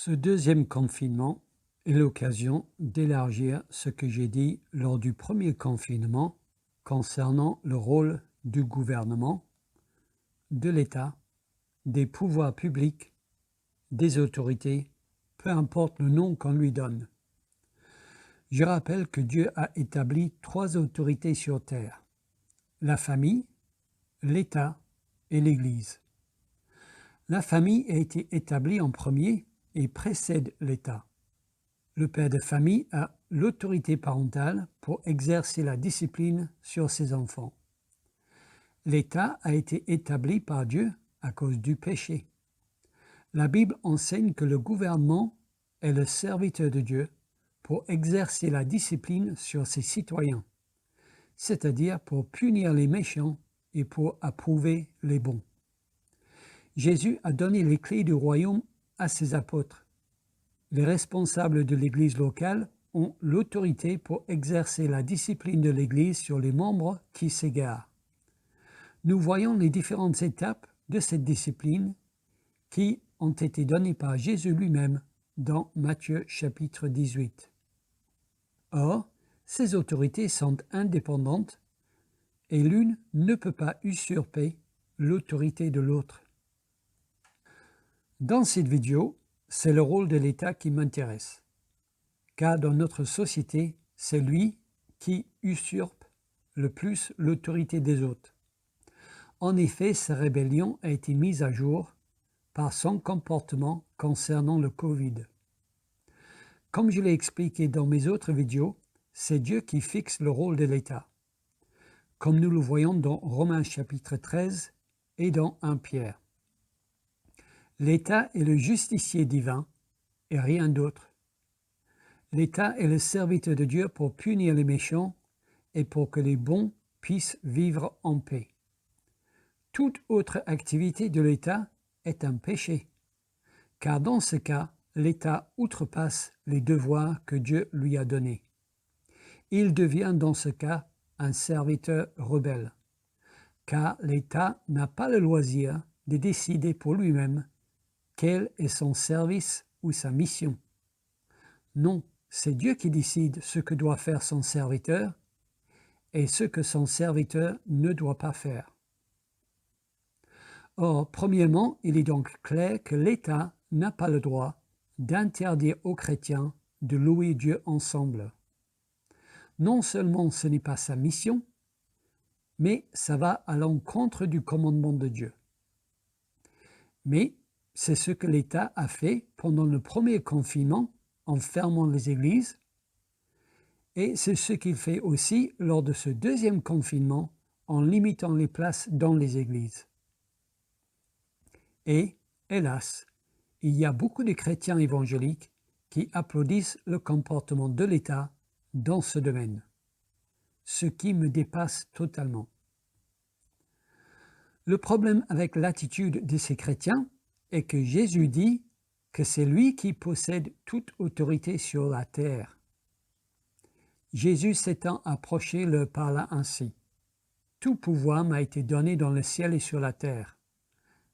Ce deuxième confinement est l'occasion d'élargir ce que j'ai dit lors du premier confinement concernant le rôle du gouvernement, de l'État, des pouvoirs publics, des autorités, peu importe le nom qu'on lui donne. Je rappelle que Dieu a établi 3 autorités sur terre: la famille, l'État et l'Église. La famille a été établie en premier et précède l'État. Le père de famille a l'autorité parentale pour exercer la discipline sur ses enfants. L'État a été établi par Dieu à cause du péché. La Bible enseigne que le gouvernement est le serviteur de Dieu pour exercer la discipline sur ses citoyens, c'est-à-dire pour punir les méchants et pour approuver les bons. Jésus a donné les clés du royaume à ses apôtres. Les responsables de l'Église locale ont l'autorité pour exercer la discipline de l'Église sur les membres qui s'égarent. Nous voyons les différentes étapes de cette discipline qui ont été données par Jésus lui-même dans Matthieu chapitre 18. Or, ces autorités sont indépendantes et l'une ne peut pas usurper l'autorité de l'autre. Dans cette vidéo, c'est le rôle de l'État qui m'intéresse, car dans notre société, c'est lui qui usurpe le plus l'autorité des autres. En effet, sa rébellion a été mise à jour par son comportement concernant le Covid. Comme je l'ai expliqué dans mes autres vidéos, c'est Dieu qui fixe le rôle de l'État, comme nous le voyons dans Romains chapitre 13 et dans 1 Pierre. L'État est le justicier divin et rien d'autre. L'État est le serviteur de Dieu pour punir les méchants et pour que les bons puissent vivre en paix. Toute autre activité de l'État est un péché, car dans ce cas, l'État outrepasse les devoirs que Dieu lui a donnés. Il devient dans ce cas un serviteur rebelle, car l'État n'a pas le loisir de décider pour lui-même quel est son service ou sa mission. Non, c'est Dieu qui décide ce que doit faire son serviteur et ce que son serviteur ne doit pas faire. Or, premièrement, il est donc clair que l'État n'a pas le droit d'interdire aux chrétiens de louer Dieu ensemble. Non seulement ce n'est pas sa mission, mais ça va à l'encontre du commandement de Dieu. Mais c'est ce que l'État a fait pendant le premier confinement en fermant les églises, et c'est ce qu'il fait aussi lors de ce deuxième confinement en limitant les places dans les églises. Et, hélas, il y a beaucoup de chrétiens évangéliques qui applaudissent le comportement de l'État dans ce domaine, ce qui me dépasse totalement. Le problème avec l'attitude de ces chrétiens est que Jésus dit que c'est lui qui possède toute autorité sur la terre. Jésus s'étant approché leur parla ainsi: « Tout pouvoir m'a été donné dans le ciel et sur la terre.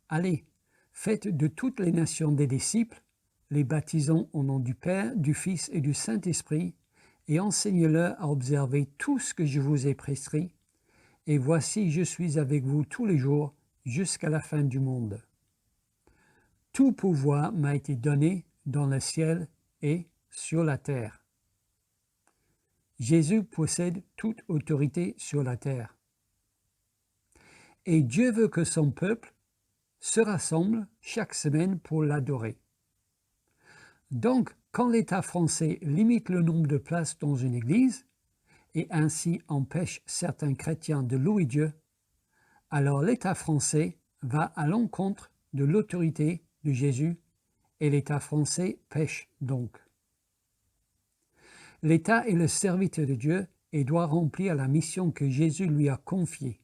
Allez, faites de toutes les nations des disciples, les baptisons au nom du Père, du Fils et du Saint-Esprit, et enseignez-leur à observer tout ce que je vous ai prescrit. Et voici, je suis avec vous tous les jours jusqu'à la fin du monde. Tout pouvoir m'a été donné dans le ciel et sur la terre. » Jésus possède toute autorité sur la terre. Et Dieu veut que son peuple se rassemble chaque semaine pour l'adorer. Donc, quand l'État français limite le nombre de places dans une église et ainsi empêche certains chrétiens de louer Dieu, alors l'État français va à l'encontre de l'autorité de Jésus et l'État français pêche donc. L'État est le serviteur de Dieu et doit remplir la mission que Jésus lui a confiée.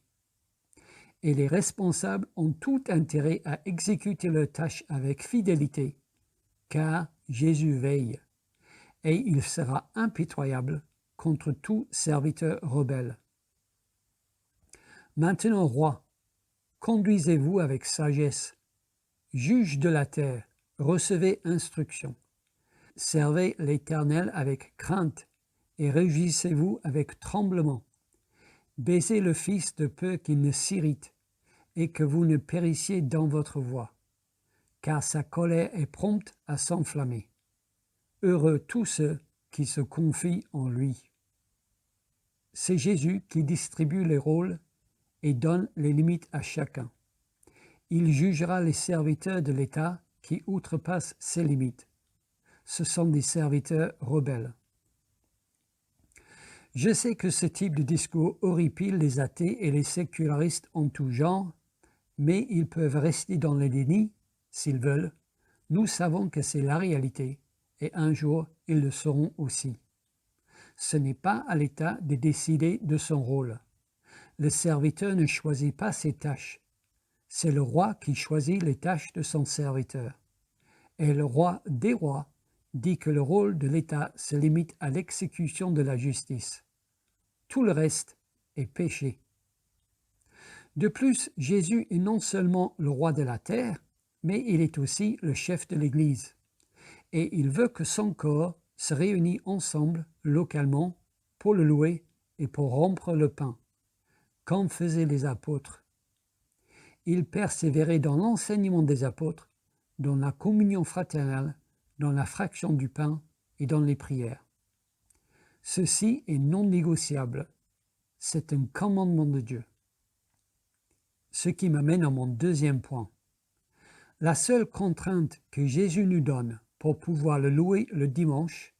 Et les responsables ont tout intérêt à exécuter leur tâche avec fidélité, car Jésus veille, et il sera impitoyable contre tout serviteur rebelle. Maintenant, roi, conduisez-vous avec sagesse, juge de la terre, Recevez instruction. Servez l'Éternel avec crainte et réjouissez-vous avec tremblement. Baisez le Fils de peu qu'il ne s'irrite et que vous ne périssiez dans votre voie, car sa colère est prompte à s'enflammer. Heureux tous ceux qui se confient en lui. C'est Jésus qui distribue les rôles et donne les limites à chacun. Il jugera les serviteurs de l'État qui outrepassent ses limites. Ce sont des serviteurs rebelles. Je sais que ce type de discours horripile les athées et les sécularistes en tout genre, mais ils peuvent rester dans le déni s'ils veulent. Nous savons que c'est la réalité, et un jour ils le seront aussi. Ce n'est pas à l'État de décider de son rôle. Le serviteur ne choisit pas ses tâches. C'est le roi qui choisit les tâches de son serviteur. Et le roi des rois dit que le rôle de l'État se limite à l'exécution de la justice. Tout le reste est péché. De plus, Jésus est non seulement le roi de la terre, mais il est aussi le chef de l'Église. Et il veut que son corps se réunisse ensemble localement pour le louer et pour rompre le pain, comme faisaient les apôtres. Il persévérait dans l'enseignement des apôtres, dans la communion fraternelle, dans la fraction du pain et dans les prières. Ceci est non négociable. C'est un commandement de Dieu. Ce qui m'amène à mon deuxième point. La seule contrainte que Jésus nous donne pour pouvoir le louer le dimanche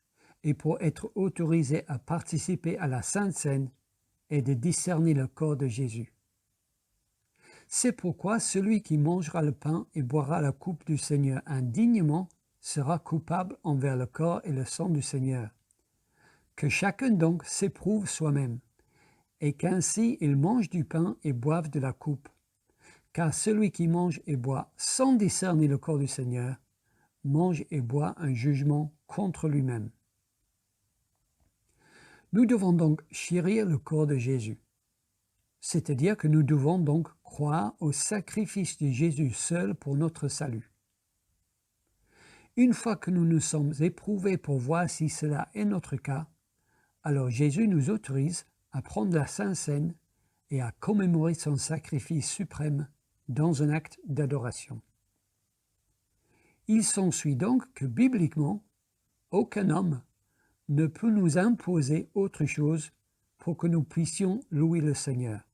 et pour être autorisé à participer à la Sainte Seine est de discerner le corps de Jésus. C'est pourquoi celui qui mangera le pain et boira la coupe du Seigneur indignement sera coupable envers le corps et le sang du Seigneur. Que chacun donc s'éprouve soi-même, et qu'ainsi il mange du pain et boive de la coupe. Car celui qui mange et boit sans discerner le corps du Seigneur, mange et boit un jugement contre lui-même. Nous devons donc chérir le corps de Jésus. C'est-à-dire que nous devons donc croire au sacrifice de Jésus seul pour notre salut. Une fois que nous nous sommes éprouvés pour voir si cela est notre cas, alors Jésus nous autorise à prendre la Sainte Seine et à commémorer son sacrifice suprême dans un acte d'adoration. Il s'ensuit donc que bibliquement, aucun homme ne peut nous imposer autre chose pour que nous puissions louer le Seigneur.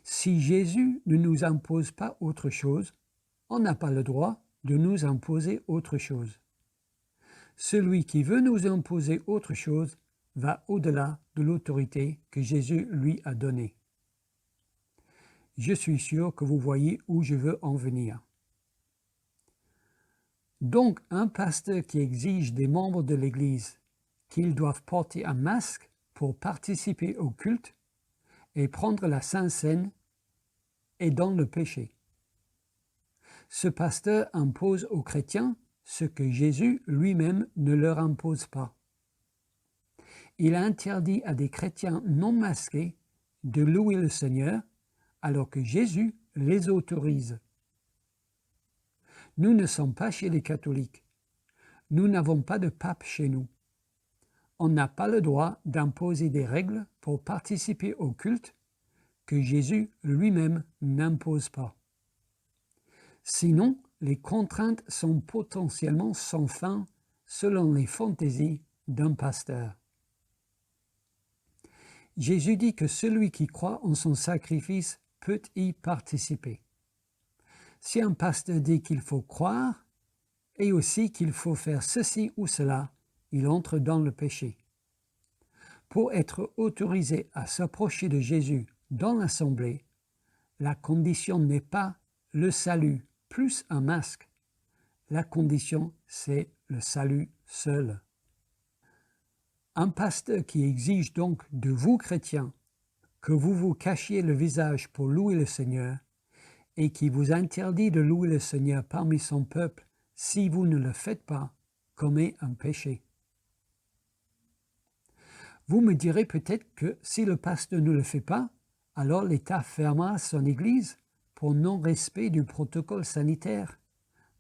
Si Jésus ne nous impose pas autre chose, on n'a pas le droit de nous imposer autre chose. Celui qui veut nous imposer autre chose va au-delà de l'autorité que Jésus lui a donnée. Je suis sûr que vous voyez où je veux en venir. Donc, un pasteur qui exige des membres de l'Église qu'ils doivent porter un masque pour participer au culte et prendre la Sainte Seine est dans le péché. Ce pasteur impose aux chrétiens ce que Jésus lui-même ne leur impose pas. Il interdit à des chrétiens non masqués de louer le Seigneur alors que Jésus les autorise. Nous ne sommes pas chez les catholiques. Nous n'avons pas de pape chez nous. On n'a pas le droit d'imposer des règles pour participer au culte que Jésus lui-même n'impose pas. Sinon, les contraintes sont potentiellement sans fin selon les fantaisies d'un pasteur. Jésus dit que celui qui croit en son sacrifice peut y participer. Si un pasteur dit qu'il faut croire et aussi qu'il faut faire ceci ou cela, il entre dans le péché. Pour être autorisé à s'approcher de Jésus dans l'assemblée, la condition n'est pas le salut plus un masque. La condition, c'est le salut seul. Un pasteur qui exige donc de vous, chrétiens, que vous vous cachiez le visage pour louer le Seigneur et qui vous interdit de louer le Seigneur parmi son peuple si vous ne le faites pas, commet un péché. Vous me direz peut-être que si le pasteur ne le fait pas, alors l'État fermera son église pour non-respect du protocole sanitaire.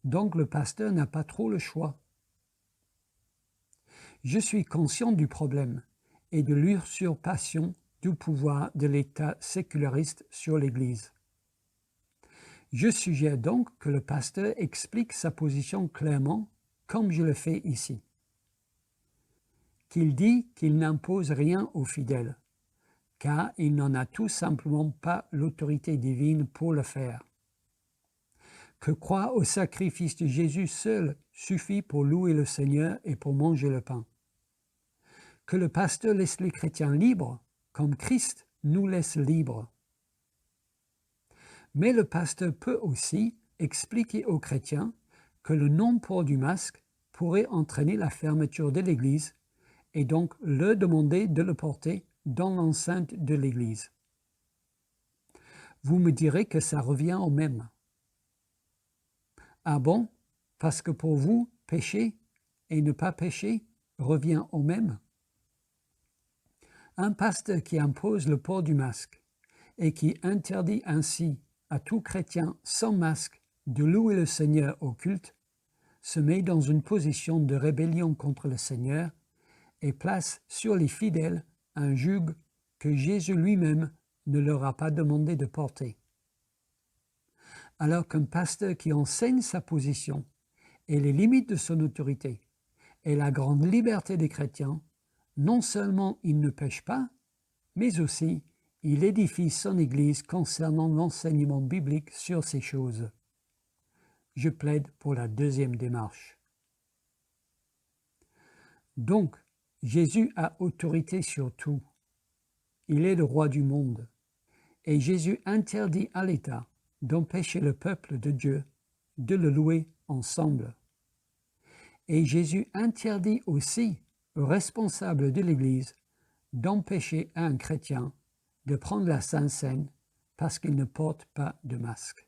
Donc le pasteur n'a pas trop le choix. Je suis conscient du problème et de l'usurpation du pouvoir de l'État séculariste sur l'Église. Je suggère donc que le pasteur explique sa position clairement, comme je le fais ici. Qu'il dit qu'il n'impose rien aux fidèles, car il n'en a tout simplement pas l'autorité divine pour le faire. Que croire au sacrifice de Jésus seul suffit pour louer le Seigneur et pour manger le pain. Que le pasteur laisse les chrétiens libres, comme Christ nous laisse libres. Mais le pasteur peut aussi expliquer aux chrétiens que le non-port du masque pourrait entraîner la fermeture de l'Église et donc leur demander de le porter dans l'enceinte de l'Église. Vous me direz que ça revient au même. Ah bon? Parce que pour vous, pécher et ne pas pécher revient au même? Un pasteur qui impose le port du masque et qui interdit ainsi à tout chrétien sans masque de louer le Seigneur au culte se met dans une position de rébellion contre le Seigneur et place sur les fidèles un joug que Jésus lui-même ne leur a pas demandé de porter. Alors qu'un pasteur qui enseigne sa position et les limites de son autorité et la grande liberté des chrétiens, non seulement il ne pêche pas, mais aussi il édifie son Église concernant l'enseignement biblique sur ces choses. Je plaide pour la deuxième démarche. Donc, Jésus a autorité sur tout. Il est le roi du monde. Et Jésus interdit à l'État d'empêcher le peuple de Dieu de le louer ensemble. Et Jésus interdit aussi aux responsables de l'Église d'empêcher un chrétien de prendre la Sainte Seine parce qu'il ne porte pas de masque.